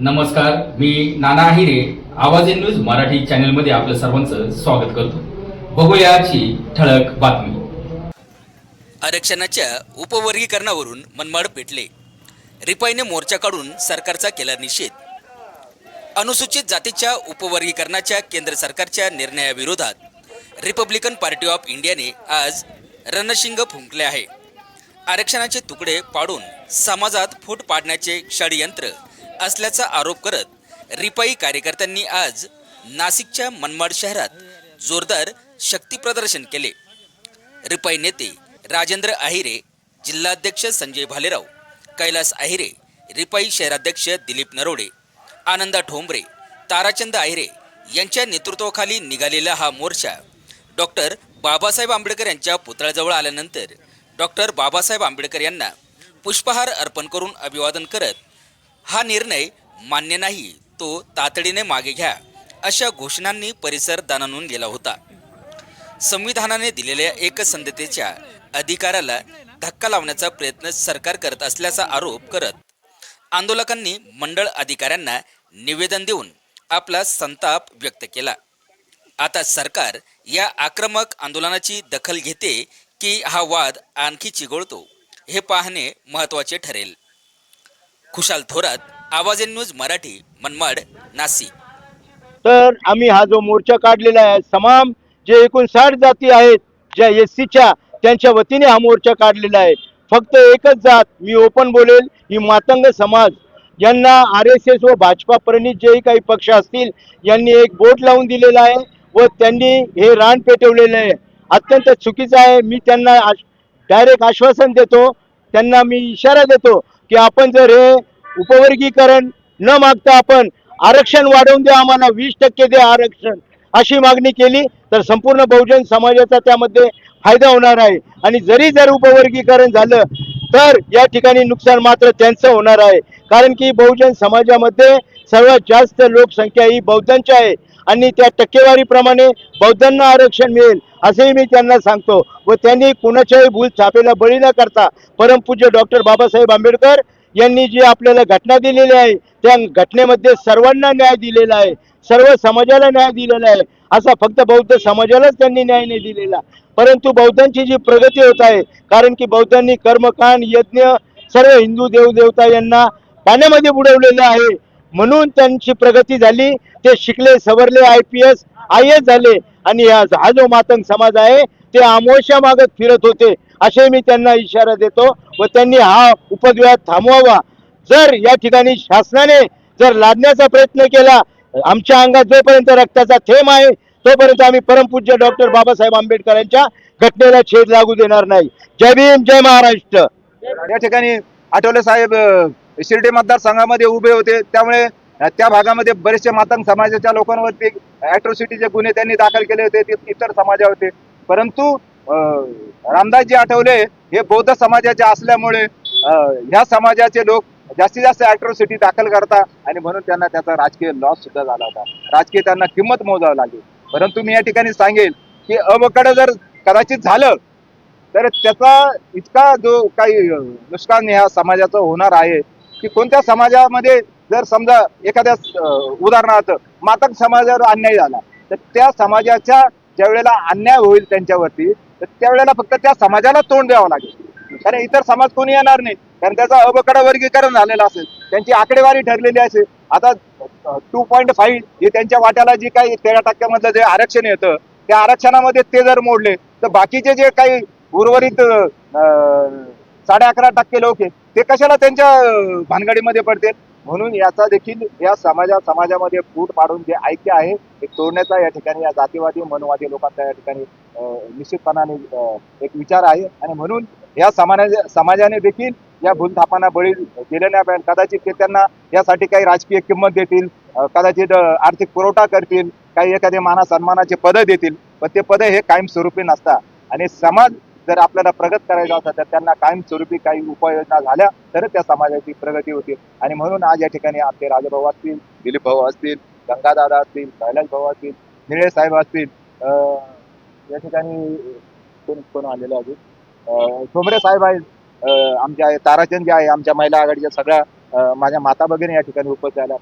नमस्कार, मी नाना आहिरे. आवाज in news Marathi चॅनलमध्ये आपलं सर्वांचं स्वागत करतो. बघूया आजची ठळक बातमी. आरक्षणाच्या उपवर्गीकरणावरून मनमाड पेटले. रिपाईने मोर्चा काढून सरकारचा केला निषेध. अनुसूचित जातीच्या उपवर्गीकरणाच्या केंद्र सरकारच्या निर्णयाविरोधात रिपब्लिकन पार्टी ऑफ इंडियाने आज रणशिंग फुंकले आहे. आरक्षणाचे तुकडे पाडून समाजात फूट पाडण्याचे षडयंत्र असल्याचा आरोप करत रिपाई कार्यकर्त्यांनी आज नाशिकच्या मनमाड शहरात जोरदार शक्ती प्रदर्शन केले. रिपाई नेते राजेंद्र आहिरे, जिल्हाध्यक्ष संजय भालेराव, कैलास आहिरे, रिपाई शहराध्यक्ष दिलीप नरोडे, आनंदा ठोंबरे, ताराचंद आहिरे यांच्या नेतृत्वाखाली निघालेला हा मोर्चा डॉक्टर बाबासाहेब आंबेडकर यांच्या पुतळ्याजवळ आल्यानंतर डॉक्टर बाबासाहेब आंबेडकर यांना पुष्पहार अर्पण करून अभिवादन करत हा निर्णय मान्य नाही, तो तातडीने मागे घ्या अशा घोषणांनी परिसर दाणानून गेला होता. संविधानाने दिलेल्या एकसंधतेच्या अधिकाराला धक्का लावण्याचा प्रयत्न सरकार करत असल्याचा आरोप करत आंदोलकांनी मंडळ अधिकाऱ्यांना निवेदन देऊन आपला संताप व्यक्त केला. आता सरकार या आक्रमक आंदोलनाची दखल घेते की हा वाद आणखी चिघळतो हे पाहणे महत्त्वाचे ठरेल. खुशाल थोरात, आवाज इन न्यूज मराठी, मनमाड, नाशिक. तर आम्ही हा जो मोर्चा काढलेला आहे, तमाम जे 59 जाती आहेत ज्या एससीच्या, त्यांच्या वतीने हा मोर्चा काढलेला आहे. फक्त एकच जात, मी ओपन बोलेल, ही मातंग समाज यांना RSS व भाजपा प्रणित जेही काही पक्ष असतील यांनी एक बोट लावून दिलेला आहे व त्यांनी हे रान पेटवलेलं आहे. अत्यंत चुकीचं आहे. मी त्यांना डायरेक्ट आश्वासन देतो, त्यांना मी इशारा देतो की आपण जर हे उपवर्गीकरण न मागता आपण आरक्षण वाढवून द्या, आम्हाला 20% द्या आरक्षण, अशी मागणी केली तर संपूर्ण बहुजन समाजाचा त्यामध्ये फायदा होणार आहे. आणि जर उपवर्गीकरण झालं तर या ठिकाणी नुकसान मात्र त्यांचं होणार आहे. कारण की बहुजन समाजामध्ये सर्वात जास्त लोकसंख्या ही बौद्धांची आहे आणि त्या टक्केवारीप्रमाणे बौद्धांना आरक्षण मिळेल असेही मी त्यांना सांगतो. व त्यांनी कुणाच्याही भूल छापेला बळी न करता परमपूज्य डॉक्टर बाबासाहेब आंबेडकर यांनी जी आपल्याला घटना दिलेली आहे त्या घटनेमध्ये सर्वांना न्याय दिलेला आहे, सर्व समाजाला न्याय दिलेला आहे. असा फक्त बौद्ध समाजालाच त्यांनी न्याय नाही दिलेला. परंतु बौद्धांची जी प्रगती होत आहे, कारण की बौद्धांनी कर्मकांड, यज्ञ, सर्व हिंदू देवदेवता यांना पाण्यामध्ये बुडवलेलं आहे, म्हणून त्यांची प्रगती झाली. ते शिकले, सवरले, IPS IAS झाले आणि हा जो मातंग समाज आहे ते आमोशा मागत फिरत होते, असे मी त्यांना इशारा देतो व त्यांनी हा उपद्व्याप थांबवावा. जर या ठिकाणी शासनाने जर लादण्याचा प्रयत्न केला, आमच्या अंगात जोपर्यंत रक्ताचा थेंब आहे तोपर्यंत आम्ही परमपूज्य डॉक्टर बाबासाहेब आंबेडकरांच्या घटनेला छेद लागू देणार नाही. जय भीम, जय महाराष्ट्र. या ठिकाणी आठवले साहेब शिर्डी मतदारसंघामध्ये उभे होते, त्यामुळे त्या भागामध्ये बरेचसे मातंग समाजाच्या लोकांवरती ॲट्रॉसिटीचे गुन्हे त्यांनी दाखल केले होते, ते इतर समाजा होते. परंतु रामदासजी आठवले हे बौद्ध समाजाचे असल्यामुळे ह्या समाजाचे लोक जास्तीत जास्त ॲट्रॉसिटी दाखल करतात आणि म्हणून त्यांना त्याचा राजकीय लॉस सुद्धा झाला होता, राजकीय त्यांना किंमत मोजावी लागली. परंतु मी या ठिकाणी सांगेल की अवकडं जर कदाचित झालं तर त्याचा इतका जो काही नुकसान ह्या समाजाचं होणार आहे की कोणत्या समाजामध्ये जर समजा एखाद्या उदाहरणार्थ मातंग समाजावर अन्याय झाला तर त्या समाजाच्या ज्या वेळेला अन्याय होईल त्यांच्यावरती तर त्यावेळेला फक्त त्या समाजाला तोंड द्यावं लागेल, कारण इतर समाज कोणी येणार नाही, कारण त्याचा अवकडं वर्गीकरण झालेलं असेल, त्यांची आकडेवारी ठरलेली असेल. आता 2.5 हे त्यांच्या वाट्याला जी काही 13% जे आरक्षण येतं त्या आरक्षणामध्ये ते जर मोडले तर बाकीचे जे काही उर्वरित 11.5% लोक आहेत ते कशाला त्यांच्या भानगडीमध्ये पडतील. म्हणून याचा देखील या समाजामध्ये फूट पाडून जे ऐक्य आहे ते तोडण्याचा या ठिकाणी या जातीवादी मनवादी लोकांचा या ठिकाणी निश्चितपणाने एक विचार आहे. आणि म्हणून या समाजाने देखील या भूलथापांना बळी दिले नाही पाहिजे. कदाचित ते त्यांना यासाठी काही राजकीय किंमत देतील, कदाचित आर्थिक पुरवठा करतील, काही एखादे माना सन्मानाचे पदं देतील, पण ते पदं हे कायमस्वरूपी नसतात. आणि समाज जर आपल्याला प्रगत करायचा असेल तर त्यांना कायमस्वरूपी काही उपाययोजना झाल्या तर त्या समाजाची प्रगती होतील. आणि म्हणून आज या ठिकाणी आपले राजाभाऊ असतील, दिलीप भाऊ असतील, गंगादादा असतील, कैलास भाऊ असतील, निळे साहेब असतील, या ठिकाणी कोण आलेले अजून ठोंबरे साहेब आहेत, आमच्या ताराचंद जे आहे, आमच्या महिला आघाडीच्या सगळ्या माझ्या माता भगिनी या ठिकाणी उपस्थित झाल्या.